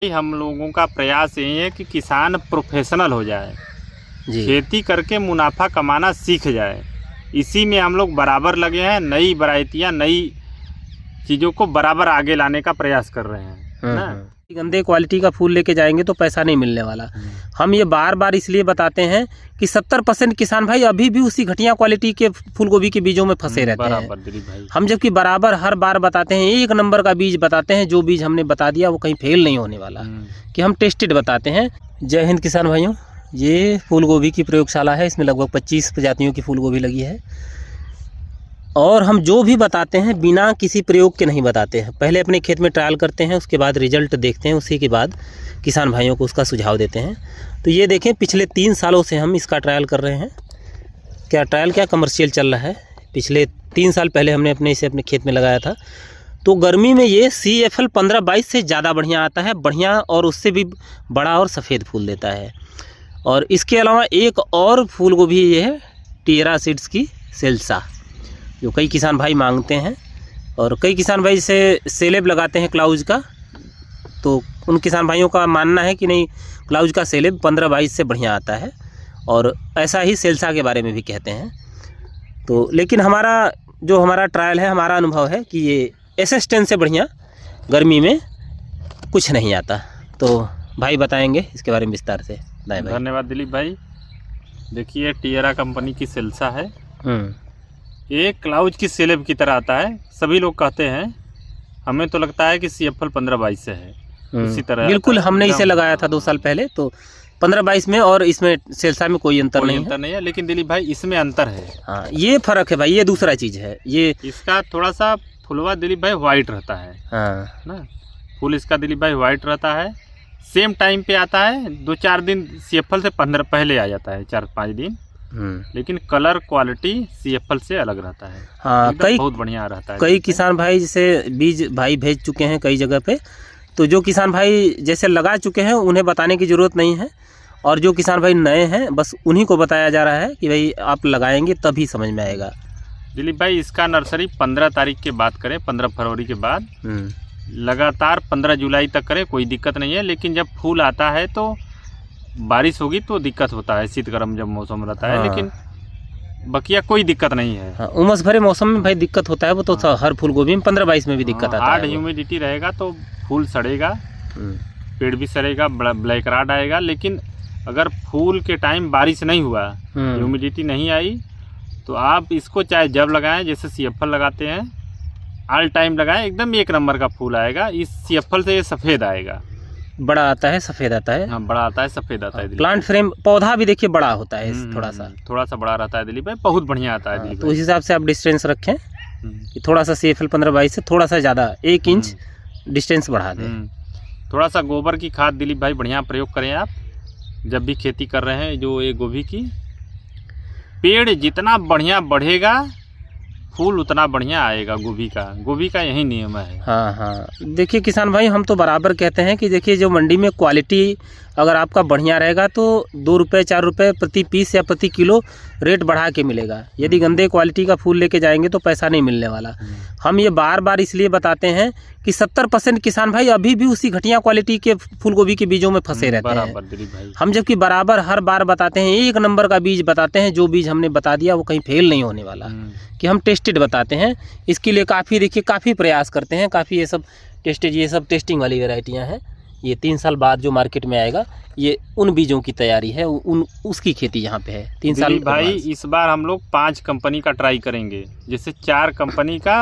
हम लोगों का प्रयास यही है कि किसान प्रोफेशनल हो जाए, खेती करके मुनाफा कमाना सीख जाए। इसी में हम लोग बराबर लगे हैं, नई वैरायटियाँ, नई चीज़ों को बराबर आगे लाने का प्रयास कर रहे हैं ना। गंदे क्वालिटी का फूल लेके जाएंगे तो पैसा नहीं मिलने वाला। हम ये बार बार इसलिए बताते हैं कि 70% किसान भाई अभी भी उसी घटिया क्वालिटी के फूल गोभी के बीजों में फंसे रहते हैं। दिलीप भाई, हम जबकि बराबर हर बार बताते हैं, एक नंबर का बीज बताते हैं, जो बीज हमने बता दिया वो कहीं फेल नहीं होने वाला, कि हम टेस्टेड बताते हैं। जय हिंद किसान भाइयों, ये फूल गोभी की प्रयोगशाला है। इसमें लगभग 25 प्रजातियों की फूल गोभी लगी है और हम जो भी बताते हैं बिना किसी प्रयोग के नहीं बताते हैं। पहले अपने खेत में ट्रायल करते हैं, उसके बाद रिजल्ट देखते हैं, उसी के बाद किसान भाइयों को उसका सुझाव देते हैं। तो ये देखें, पिछले 3 सालों से हम इसका ट्रायल कर रहे हैं। क्या कमर्शियल चल रहा है। पिछले 3 साल पहले हमने इसे अपने खेत में लगाया था। तो गर्मी में ये CFL 15-22 से ज़्यादा बढ़िया आता है, बढ़िया, और उससे भी बड़ा और सफ़ेद फूल देता है। और इसके अलावा एक और फूल गोभी ये है टिएरा सीड्स की सेल्सा, जो कई किसान भाई मांगते हैं। और कई किसान भाई इसे सेलेब लगाते हैं क्लाउज का, तो उन किसान भाइयों का मानना है कि नहीं, क्लाउज का सेलेब 15-22 से बढ़िया आता है। और ऐसा ही सेल्सा के बारे में भी कहते हैं। तो लेकिन हमारा ट्रायल है, हमारा अनुभव है कि ये SS10 से बढ़िया गर्मी में कुछ नहीं आता। तो भाई बताएंगे इसके बारे में विस्तार से। धन्यवाद दिलीप भाई। देखिए, टिएरा कंपनी की सेल्सा है। ये क्लाउज की सेलेब की तरह आता है। सभी लोग कहते हैं, हमें तो लगता है कि CFL 15-22 से है। इसी तरह बिल्कुल, हमने इसे लगाया था 2 साल पहले, तो 15-22 में और इसमें सेल्सा में कोई अंतर नहीं है। लेकिन दिलीप भाई, इसमें अंतर है। हाँ, ये फर्क है भाई, ये दूसरा चीज़ है। ये इसका थोड़ा सा फुलवा दिलीप भाई वाइट रहता है। हाँ ना, फूल इसका दिलीप भाई वाइट रहता है। सेम टाइम पे आता है, 2-4 दिन CFL से 15 पहले आ जाता है, 4-5 दिन। लेकिन कलर क्वालिटी CFL से अलग रहता है। हाँ, बहुत बढ़िया रहता है। कई किसान भाई जैसे बीज भाई भेज चुके हैं कई जगह पे, तो जो किसान भाई जैसे लगा चुके हैं उन्हें बताने की ज़रूरत नहीं है, और जो किसान भाई नए हैं बस उन्हीं को बताया जा रहा है कि भाई आप लगाएंगे तभी समझ में आएगा। दिलीप भाई, इसका नर्सरी 15 तारीख के बाद करें, 15 फरवरी के बाद, लगातार 15 जुलाई तक करें, कोई दिक्कत नहीं है। लेकिन जब फूल आता है तो बारिश होगी तो दिक्कत होता है, शीत गर्म जब मौसम रहता है। लेकिन बकिया कोई दिक्कत नहीं है। हाँ, उमस भरे मौसम में भाई दिक्कत होता है, वो तो हर फूल गोभी में 15-22 में भी दिक्कत आता है। हार्ड ह्यूमिडिटी रहेगा तो फूल सड़ेगा, पेड़ भी सड़ेगा, ब्लैक राड आएगा। लेकिन अगर फूल के टाइम बारिश नहीं हुआ, ह्यूमिडिटी नहीं आई, तो आप इसको चाहे जब लगाएं, जैसे CFL लगाते हैं, ऑल टाइम लगाएं, एकदम 1 नंबर का फूल आएगा। इस CFL से ये सफ़ेद आएगा, बड़ा आता है, सफ़ेद आता है। हाँ, बड़ा आता है, सफ़ेद आता है। प्लांट फ्रेम पौधा भी देखिए बड़ा होता है, थोड़ा सा बड़ा रहता है दिलीप भाई, बहुत बढ़िया आता है दिलीप भाई। तो उस हिसाब से आप डिस्टेंस रखें कि थोड़ा सा CFL 15-22 से थोड़ा सा ज़्यादा 1 इंच डिस्टेंस बढ़ा दें। थोड़ा सा गोबर की खाद दिलीप भाई बढ़िया प्रयोग करें आप जब भी खेती कर रहे हैं। जो ये गोभी की पेड़ जितना बढ़िया बढ़ेगा, फूल उतना बढ़िया आएगा। गोभी का यही नियम है। हाँ, देखिए किसान भाई, हम तो बराबर कहते हैं कि देखिए, जो मंडी में क्वालिटी अगर आपका बढ़िया रहेगा तो 2 रुपये 4 रुपये प्रति पीस या प्रति किलो रेट बढ़ा के मिलेगा। यदि गंदे क्वालिटी का फूल लेके जाएंगे तो पैसा नहीं मिलने वाला। हम ये बार बार इसलिए बताते हैं कि 70% किसान भाई अभी भी उसी घटिया क्वालिटी के फूल गोभी के बीजों में फंसे रहते हैं। हम जबकि बराबर हर बार बताते हैं, 1 नंबर का बीज बताते हैं, जो बीज हमने बता दिया वो कहीं फेल नहीं होने वाला, कि हम टेस्टेड बताते हैं। इसके लिए काफ़ी प्रयास करते हैं, काफ़ी ये सब टेस्टिंग वाली वेराइटियाँ हैं। ये 3 साल बाद जो मार्केट में आएगा, ये उन बीजों की तैयारी है, उसकी खेती यहाँ पे है। 3 साल भाई, इस बार हम लोग 5 कंपनी का ट्राई करेंगे, जैसे 4 कंपनी का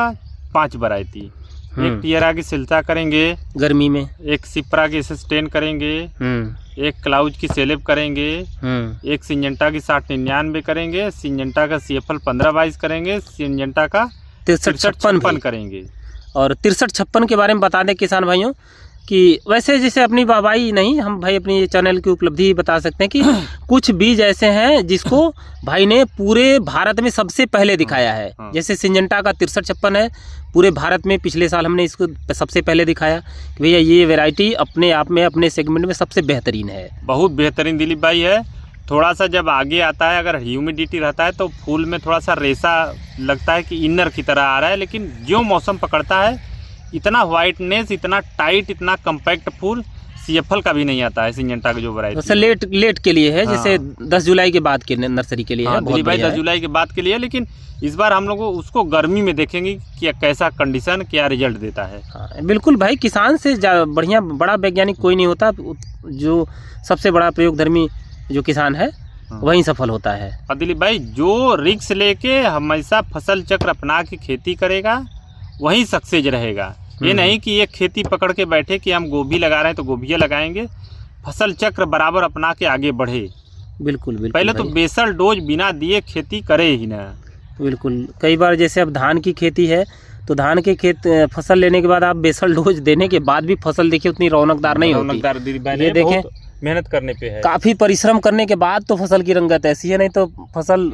5 वैरायटी। एक टिएरा की सेल्सा करेंगे गर्मी में, एक सिप्रा की SS10 करेंगे, एक क्लाउज की सेलेब करेंगे, एक सिंजेंटा की 6099 करेंगे, सिंजेंटा का CFL 15-22 करेंगे, सिंजेंटा का 63-56 करेंगे। और 63-56 के बारे में बता दें किसान भाइयों कि वैसे जैसे अपनी वाहवाही नहीं, हम भाई अपनी चैनल की उपलब्धि बता सकते हैं कि कुछ बीज ऐसे हैं जिसको भाई ने पूरे भारत में सबसे पहले दिखाया है। जैसे सिंजेंटा का 63-56 है, पूरे भारत में पिछले साल हमने इसको सबसे पहले दिखाया कि भैया ये वैरायटी अपने आप में, अपने सेगमेंट में सबसे बेहतरीन है। बहुत बेहतरीन दिलीप भाई है। थोड़ा सा जब आगे आता है, अगर ह्यूमिडिटी रहता है तो फूल में थोड़ा सा रेसा लगता है कि इनर की तरह आ रहा है। लेकिन जो मौसम पकड़ता है, इतना वाइटनेस, इतना टाइट, इतना कम्पैक्ट फूल CFL का भी नहीं आता है, सिंजेंटा का जो वैरायटी तो लेट के लिए है। हाँ। जैसे 10 जुलाई के बाद के नर्सरी के लिए है। दिलीप भाई 10 जुलाई के बाद के लिए, लेकिन इस बार हम लोग उसको गर्मी में देखेंगे कि कैसा कंडीशन, क्या रिजल्ट देता है। हाँ, बिल्कुल भाई, किसान से बढ़िया बड़ा वैज्ञानिक कोई नहीं होता। जो सबसे बड़ा प्रयोगधर्मी जो किसान है वही सफल होता है। और दिलीप भाई जो रिस्क लेके हमेशा फसल चक्र अपना के खेती करेगा वही सक्सेस रहेगा। ये नहीं कि एक खेती पकड़ के बैठे कि हम गोभी लगा रहे हैं तो गोभियाँ लगाएंगे। फसल चक्र बराबर अपना के आगे बढ़े। बिल्कुल बिल्कुल। पहले तो बेसल डोज बिना दिए खेती करे ही ना। बिल्कुल। कई बार जैसे अब धान की खेती है तो धान के फसल लेने के बाद आप बेसल डोज देने के बाद भी फसल देखिए उतनी रौनकदार नहीं होती। ये देखें, मेहनत करने पे है, काफी परिश्रम करने के बाद तो फसल की रंगत ऐसी है। नहीं तो फसल,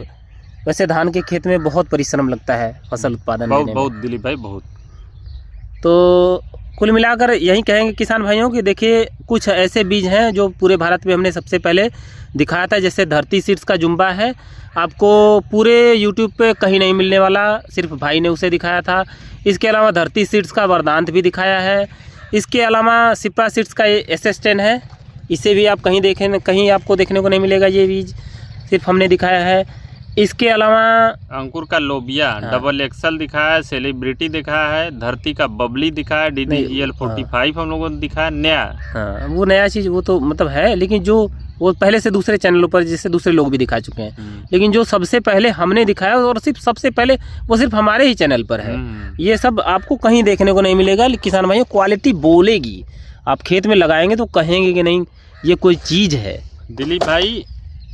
वैसे धान के खेत में बहुत परिश्रम लगता है फसल उत्पादन लेने में। बहुत दिलीप भाई, बहुत। तो कुल मिलाकर यही कहेंगे किसान भाइयों कि देखिए कुछ ऐसे बीज हैं जो पूरे भारत में हमने सबसे पहले दिखाया था। जैसे धरती सीड्स का जुम्बा है, आपको पूरे YouTube पे कहीं नहीं मिलने वाला, सिर्फ भाई ने उसे दिखाया था। इसके अलावा धरती सीड्स का वरदांत भी दिखाया है। इसके अलावा सिप्रा सीड्स का SS10 है, इसे भी आप कहीं आपको देखने को नहीं मिलेगा। ये बीज सिर्फ हमने दिखाया है। इसके अलावा अंकुर का लोबिया डबल एक्सल दिखाया है, सेलिब्रिटी दिखाया है, धरती का बबली दिखाया है, DDGL 45 हम लोगों ने दिखाया नया। हाँ, वो नया चीज़ वो तो मतलब है, लेकिन जो वो पहले से दूसरे चैनलों पर जिससे दूसरे लोग भी दिखा चुके हैं, लेकिन जो सबसे पहले हमने दिखाया और सबसे पहले वो सिर्फ हमारे ही चैनल पर है। ये सब आपको कहीं देखने को नहीं मिलेगा। किसान भाइयों, क्वालिटी बोलेगी। आप खेत में लगाएंगे तो कहेंगे कि नहीं ये कोई चीज़ है। दिलीप भाई,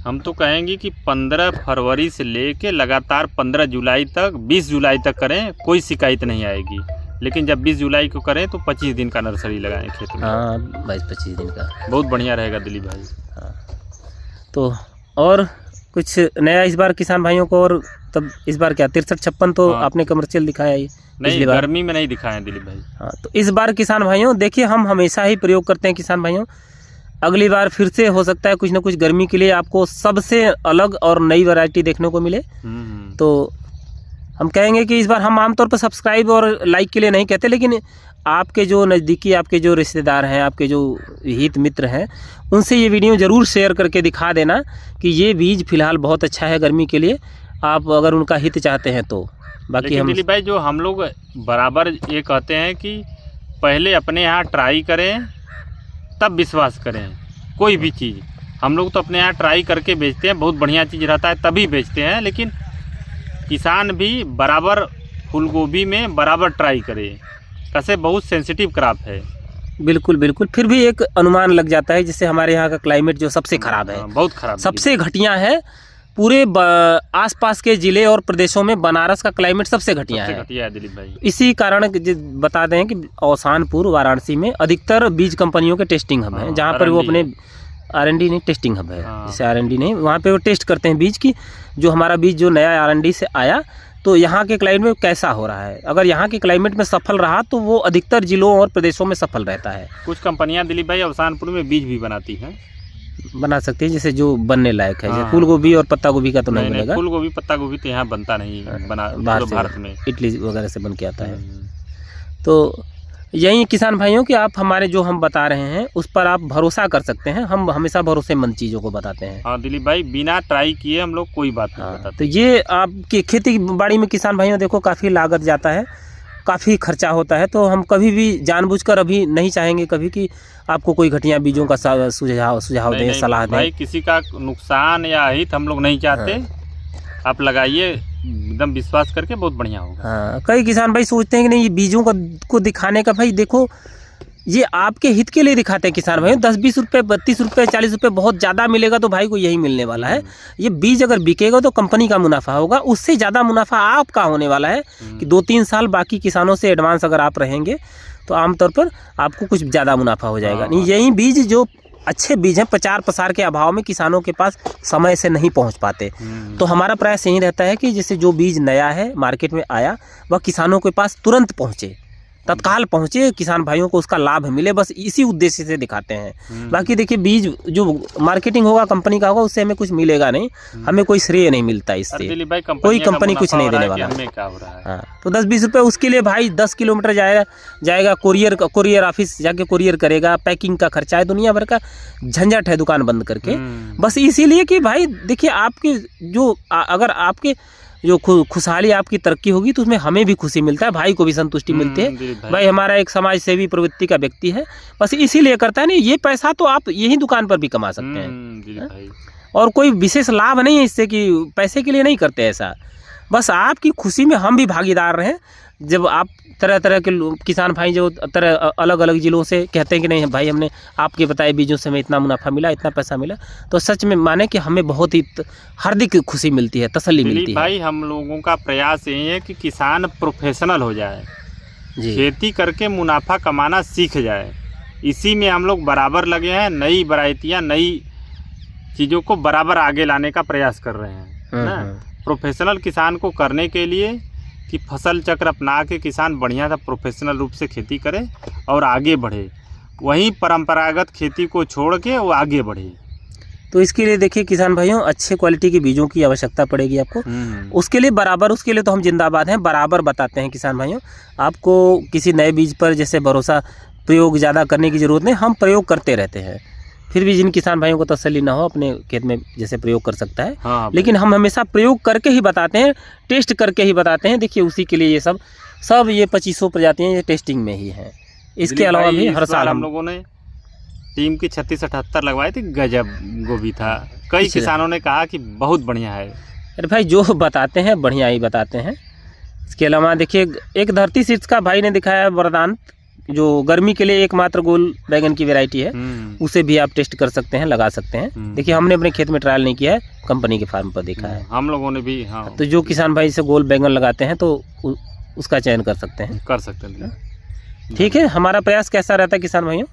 हम तो कहेंगे कि 15 फरवरी से लेके लगातार 15 जुलाई तक, 20 जुलाई तक करें, कोई शिकायत नहीं आएगी। लेकिन जब 20 जुलाई को करें तो 25 दिन का नर्सरी लगाएं खेत में। हाँ, 22-25 दिन का बहुत बढ़िया रहेगा दिलीप भाई। हाँ, तो और कुछ नया इस बार किसान भाइयों को? और तब इस बार क्या 63-56 तो आपने कमर्शियल दिखाया ही नहीं, गर्मी में नहीं दिखाया दिलीप भाई। हाँ, तो इस बार किसान भाइयों देखिए, हम हमेशा ही प्रयोग करते हैं किसान भाइयों। अगली बार फिर से हो सकता है कुछ ना कुछ गर्मी के लिए आपको सबसे अलग और नई वैरायटी देखने को मिले। तो हम कहेंगे कि इस बार हम आमतौर पर सब्सक्राइब और लाइक के लिए नहीं कहते, लेकिन आपके जो नज़दीकी, आपके जो रिश्तेदार हैं, आपके जो हित मित्र हैं, उनसे ये वीडियो ज़रूर शेयर करके दिखा देना कि ये बीज फ़िलहाल बहुत अच्छा है गर्मी के लिए, आप अगर उनका हित चाहते हैं तो। बाकी हम दिलीप भाई, जो हम लोग बराबर ये कहते हैं कि पहले अपने यहाँ ट्राई करें तब विश्वास करें। कोई भी चीज़ हम लोग तो अपने यहाँ ट्राई करके बेचते हैं, बहुत बढ़िया चीज़ रहता है तभी बेचते हैं। लेकिन किसान भी बराबर फूल गोभी में बराबर ट्राई करे। कैसे बहुत सेंसिटिव क्रॉप है। बिल्कुल बिल्कुल। फिर भी एक अनुमान लग जाता है। जैसे हमारे यहाँ का क्लाइमेट जो सबसे ख़राब है, बहुत ख़राब, सबसे घटिया है पूरे आसपास के ज़िले और प्रदेशों में। बनारस का क्लाइमेट सबसे घटिया है दिलीप भाई। इसी कारण बता दें कि औसानपुर वाराणसी में अधिकतर बीज कंपनियों के टेस्टिंग हब हैं, जहाँ पर वो अपने R&D नहीं, टेस्टिंग हब है। जैसे R&D नहीं, वहाँ पे वो टेस्ट करते हैं बीज की, जो हमारा बीज जो नया R&D से आया तो यहाँ के क्लाइमेट में कैसा हो रहा है। अगर यहाँ के क्लाइमेट में सफल रहा तो वो अधिकतर जिलों और प्रदेशों में सफल रहता है। कुछ कंपनियाँ दिलीप भाई औसानपुर में बीज भी बनाती हैं, बना सकते हैं, जैसे जो बनने लायक है। जैसे फूल गोभी और पत्ता गोभी का तो नहीं बनेगा। फूल गोभी पत्ता गोभी तो यहाँ बनता नहीं, बाहर भारत में इटली वगैरह से बन के आता है। तो यही किसान भाइयों कि आप हमारे जो हम बता रहे हैं उस पर आप भरोसा कर सकते हैं। हम हमेशा भरोसेमंद चीज़ों को बताते हैं। हाँ दिलीप भाई, बिना ट्राई किए हम लोग कोई बात नहीं बताते। तो ये आपकी खेती बाड़ी में किसान भाइयों देखो काफ़ी लागत जाता है, काफ़ी खर्चा होता है। तो हम कभी भी जानबूझकर अभी नहीं चाहेंगे कभी कि आपको कोई घटिया बीजों का सुझाव दें, सलाह दें। भाई किसी का नुकसान या हित हम लोग नहीं चाहते। आप लगाइए एकदम विश्वास करके, बहुत बढ़िया होगा। हाँ, कई किसान भाई सोचते हैं कि नहीं ये बीजों को दिखाने का, भाई देखो ये आपके हित के लिए दिखाते हैं किसान भाई। 10-20 रुपये, 32 रुपये, 40 रुपये बहुत ज़्यादा मिलेगा तो भाई को यही मिलने वाला है। ये बीज अगर बिकेगा तो कंपनी का मुनाफा होगा, उससे ज़्यादा मुनाफा आपका होने वाला है कि 2-3 साल बाकी किसानों से एडवांस अगर आप रहेंगे तो आमतौर पर आपको कुछ ज़्यादा मुनाफा हो जाएगा। नहीं, यही बीज जो अच्छे बीज हैं प्रचार प्रसार के अभाव में किसानों के पास समय से नहीं पहुंच पाते। तो हमारा प्रयास यही रहता है कि जैसे जो बीज नया है मार्केट में आया वह किसानों के पास तुरंत पहुंचे, तत्काल पहुँचे, किसान भाइयों को उसका लाभ मिले, बस इसी उद्देश्य से दिखाते हैं। बाकी देखिए बीज जो मार्केटिंग होगा कंपनी का होगा उससे हमें कुछ मिलेगा नहीं, हमें कोई श्रेय नहीं मिलता इससे, कोई कंपनी कुछ नहीं देने वाला। हाँ, तो 10-20 रुपये उसके लिए भाई 10 किलोमीटर जाएगा कोरियर ऑफिस जाके कोरियर करेगा, पैकिंग का खर्चा है, दुनिया भर का झंझट है दुकान बंद करके। बस इसीलिए कि भाई देखिए आपकी जो अगर आपके जो खुशहाली आपकी तरक्की होगी तो उसमें हमें भी खुशी मिलता है, भाई को भी संतुष्टि मिलती है। भाई हमारा एक समाज सेवी प्रवृत्ति का व्यक्ति है, बस इसीलिए करता है। नहीं, ये पैसा तो आप यही दुकान पर भी कमा सकते हैं और कोई विशेष लाभ नहीं है इससे कि पैसे के लिए नहीं करते ऐसा, बस आपकी खुशी में हम भी भागीदार रहें। जब आप तरह तरह के किसान भाई जो तरह अलग अलग ज़िलों से कहते हैं कि नहीं भाई हमने आपके बताए बीजों से हमें इतना मुनाफा मिला, इतना पैसा मिला, तो सच में माने कि हमें बहुत ही हार्दिक खुशी मिलती है, तसल्ली मिलती है। भाई हम लोगों का प्रयास यही है कि किसान प्रोफेशनल हो जाए, खेती करके मुनाफा कमाना सीख जाए। इसी में हम लोग बराबर लगे हैं, नई वैरायटियाँ नई चीज़ों को बराबर आगे लाने का प्रयास कर रहे हैं ना। प्रोफेशनल किसान को करने के लिए कि फसल चक्र अपना के किसान बढ़िया सा प्रोफेशनल रूप से खेती करे और आगे बढ़े, वहीं परंपरागत खेती को छोड़ के वो आगे बढ़े। तो इसके लिए देखिए किसान भाइयों अच्छे क्वालिटी के बीजों की आवश्यकता पड़ेगी आपको। उसके लिए बराबर, उसके लिए तो हम जिंदाबाद हैं, बराबर बताते हैं किसान भाइयों। आपको किसी नए बीज पर जैसे भरोसा प्रयोग ज़्यादा करने की ज़रूरत नहीं, हम प्रयोग करते रहते हैं। फिर भी जिन किसान भाइयों को तसल्ली ना हो अपने खेत में जैसे प्रयोग कर सकता है, लेकिन हम हमेशा प्रयोग करके ही बताते हैं, टेस्ट करके ही बताते हैं। देखिए उसी के लिए ये सब ये 2500 प्रजातियाँ ये टेस्टिंग में ही हैं। इसके अलावा भी हर साल हम लोगों ने टीम की 36-78 लगवाई थी, गजब गोभी था। कई किसानों ने कहा कि बहुत बढ़िया है। अरे भाई जो बताते हैं बढ़िया ही बताते हैं। इसके अलावा देखिए एक धरती सीड्स का भाई ने दिखाया वरदान, जो गर्मी के लिए एकमात्र गोल बैगन की वैरायटी है, उसे भी आप टेस्ट कर सकते हैं, लगा सकते हैं। देखिए हमने अपने खेत में ट्रायल नहीं किया है, कंपनी के फार्म पर देखा है हम लोगों ने भी। हाँ, तो जो किसान भाई से गोल बैगन लगाते हैं तो उसका चयन कर सकते हैं। ठीक है, हमारा प्रयास कैसा रहता है किसान भाइयों,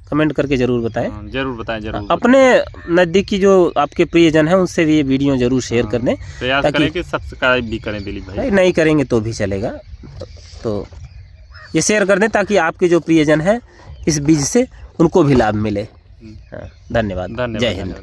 कमेंट करके जरूर बताएं। जरूर बताएं। अपने नज़दीकी जो आपके प्रियजन हैं उनसे भी ये वीडियो जरूर शेयर कर दें, प्रयास करें कि सब्सक्राइब भी करें दिलीप भाई। नहीं करेंगे तो भी चलेगा, तो ये शेयर कर दें ताकि आपके जो प्रियजन हैं इस बीज से उनको भी लाभ मिले। धन्यवाद। जय हिंद।